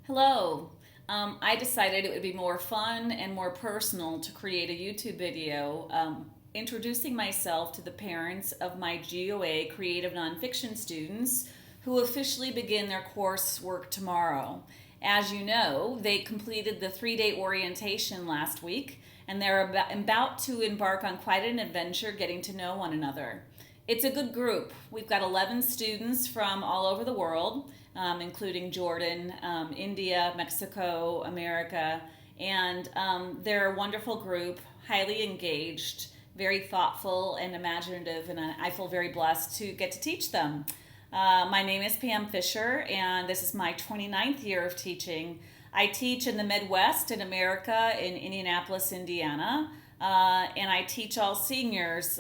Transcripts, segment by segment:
Hello. I decided it would be more fun and more personal to create a YouTube video introducing myself to the parents of my GOA creative nonfiction students who officially begin their coursework tomorrow. As you know, they completed the 3-day orientation last week and they're about to embark on quite an adventure getting to know one another. It's a good group. We've got 11 students from all over the world, including Jordan, India, Mexico, America, and they're a wonderful group, highly engaged, very thoughtful and imaginative, and I feel very blessed to get to teach them. My name is Pam Fisher, and this is my 29th year of teaching. I teach in the Midwest in America in Indianapolis, Indiana. And I teach all seniors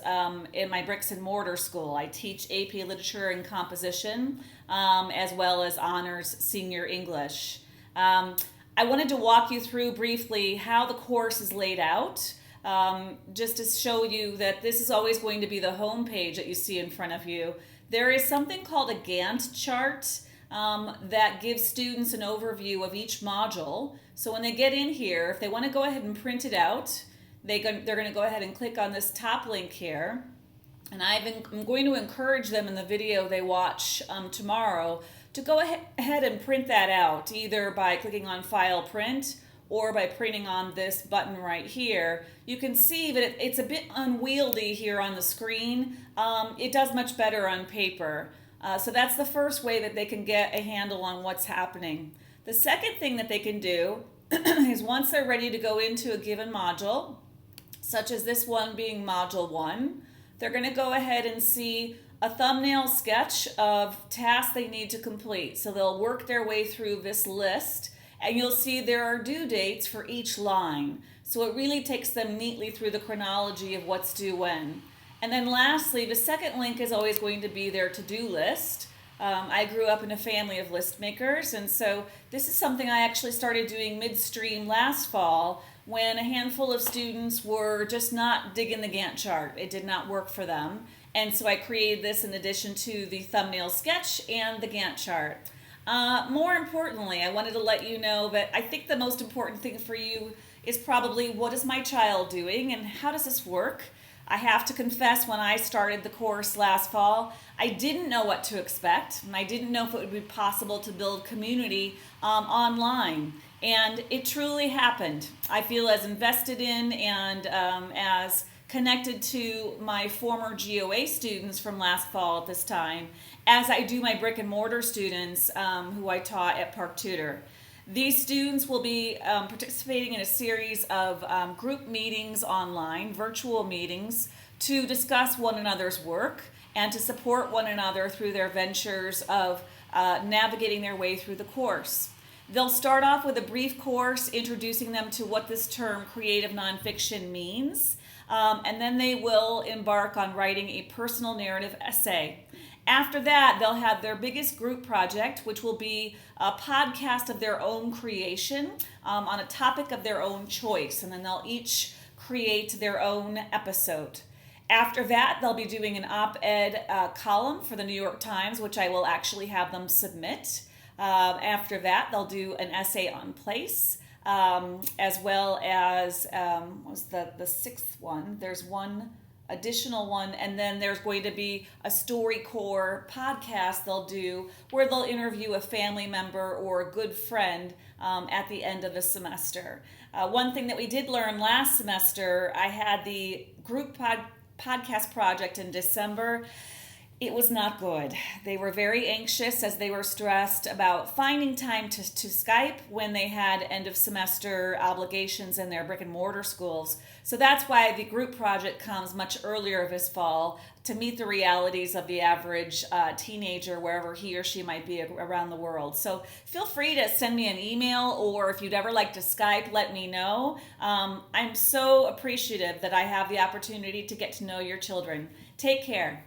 in my bricks and mortar school. I teach AP Literature and Composition, as well as Honors Senior English. I wanted to walk you through briefly how the course is laid out, just to show you that this is always going to be the home page that you see in front of you. There is something called a Gantt chart that gives students an overview of each module. So when they get in here, if they want to go ahead and print it out, they're going to go ahead and click on this top link here. And I'm going to encourage them in the video they watch tomorrow to go ahead and print that out, either by clicking on File Print or by printing on this button right here. You can see that it's a bit unwieldy here on the screen. It does much better on paper. So that's the first way that they can get a handle on what's happening. The second thing that they can do is once they're ready to go into a given module, such as this one being Module 1, they're going to go ahead and see a thumbnail sketch of tasks they need to complete. So they'll work their way through this list, and you'll see there are due dates for each line. So it really takes them neatly through the chronology of what's due when. And then lastly, the second link is always going to be their to-do list. I grew up in a family of list makers, and so this is something I actually started doing midstream last fall when a handful of students were just not digging the Gantt chart. It did not work for them. And so I created this in addition to the thumbnail sketch and the Gantt chart. More importantly, I wanted to let you know that I think the most important thing for you is probably, what is my child doing and how does this work? I have to confess, when I started the course last fall, I didn't know what to expect. I didn't know if it would be possible to build community online. And it truly happened. I feel as invested in and as connected to my former GOA students from last fall at this time as I do my brick and mortar students who I taught at Park Tutor. These students will be participating in a series of group meetings online, virtual meetings, to discuss one another's work and to support one another through their ventures of navigating their way through the course. They'll start off with a brief course introducing them to what this term creative nonfiction means, and then they will embark on writing a personal narrative essay. After that, they'll have their biggest group project, which will be a podcast of their own creation on a topic of their own choice, and then they'll each create their own episode. After that, they'll be doing an op-ed column for the New York Times, which I will actually have them submit. After that, they'll do an essay on place, as well as, what was the sixth one? There's one additional one, and then there's going to be a StoryCorps podcast they'll do where they'll interview a family member or a good friend at the end of the semester. One thing that we did learn last semester, I had the group podcast project in December. It was not good. They were very anxious as they were stressed about finding time to Skype when they had end of semester obligations in their brick and mortar schools. So that's why the group project comes much earlier this fall to meet the realities of the average teenager wherever he or she might be around the world. So feel free to send me an email, or if you'd ever like to Skype, let me know. I'm so appreciative that I have the opportunity to get to know your children. Take care.